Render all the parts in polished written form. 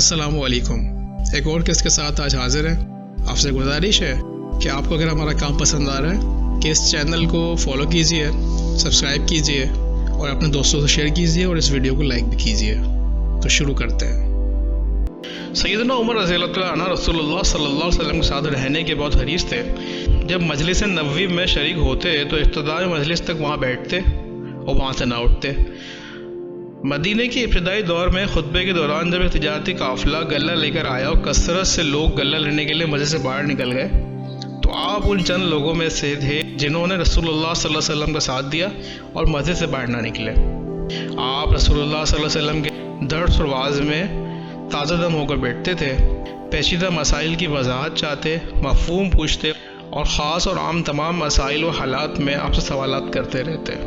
السلام علیکم. ایک اور قسط کے ساتھ آج حاضر ہیں. آپ سے گزارش ہے کہ آپ کو اگر ہمارا کام پسند آ رہا ہے کہ اس چینل کو فالو کیجئے، سبسکرائب کیجئے اور اپنے دوستوں سے شیئر کیجئے اور اس ویڈیو کو لائک بھی کیجئے. تو شروع کرتے ہیں. سیدنا عمر رضی اللہ عنہ رسول اللہ صلی اللہ علیہ وسلم کے ساتھ رہنے کے بہت حریص تھے. جب مجلس نبوی میں شریک ہوتے تو ابتدائی مجلس تک وہاں بیٹھتے اور وہاں سے نہ اٹھتے. مدینے کے ابتدائی دور میں خطبے کے دوران جب ایک تجارتی قافلہ غلہ لے کر آیا اور کثرت سے لوگ غلہ لینے کے لیے مسجد سے باہر نکل گئے تو آپ ان چند لوگوں میں سے تھے جنہوں نے رسول اللہ صلی اللہ علیہ وسلم کا ساتھ دیا اور مسجد سے باہر نہ نکلے. آپ رسول اللہ صلی اللہ علیہ وسلم کے درس اور وعظ میں تازہ دم ہو کر بیٹھتے تھے، پیچیدہ مسائل کی وضاحت چاہتے، مفہوم پوچھتے اور خاص اور عام تمام مسائل و حالات میں آپ سے سوالات کرتے رہتے.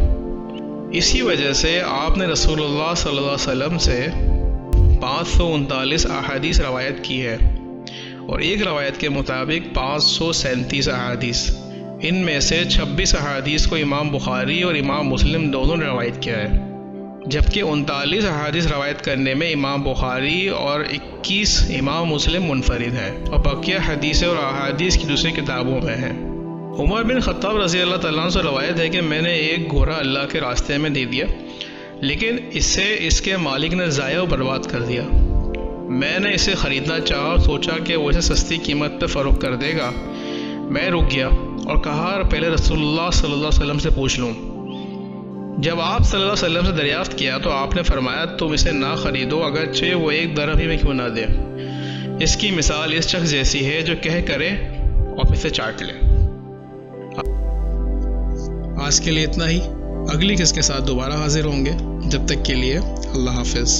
اسی وجہ سے آپ نے رسول اللہ صلی اللہ علیہ وسلم سے 539 احادیث روایت کی ہے اور ایک روایت کے مطابق 537 احادیث. ان میں سے 26 احادیث کو امام بخاری اور امام مسلم دونوں نے روایت کیا ہے، جبکہ 39 احادیث روایت کرنے میں امام بخاری اور 21 امام مسلم منفرد ہیں اور بقیہ حدیثیں اور احادیث کی دوسری کتابوں میں ہیں. عمر بن خطاب رضی اللہ تعالیٰ عنہ سے روایت ہے کہ میں نے ایک گھوڑا اللہ کے راستے میں دے دیا، لیکن اسے اس کے مالک نے ضائع و برباد کر دیا. میں نے اسے خریدنا چاہا اور سوچا کہ وہ اسے سستی قیمت پہ فروخت کر دے گا. میں رک گیا اور کہا پہلے رسول اللہ صلی اللہ علیہ وسلم سے پوچھ لوں. جب آپ صلی اللہ علیہ وسلم سے دریافت کیا تو آپ نے فرمایا تم اسے نہ خریدو اگرچہ وہ ایک درہم ہی میں کیوں نہ دے. اس کی مثال اس شخص جیسی ہے جو کہہ کرے اور پھر سے چاٹ لے. آج کے لیے اتنا ہی. اگلی قسط کے ساتھ دوبارہ حاضر ہوں گے. جب تک کے لیے اللہ حافظ.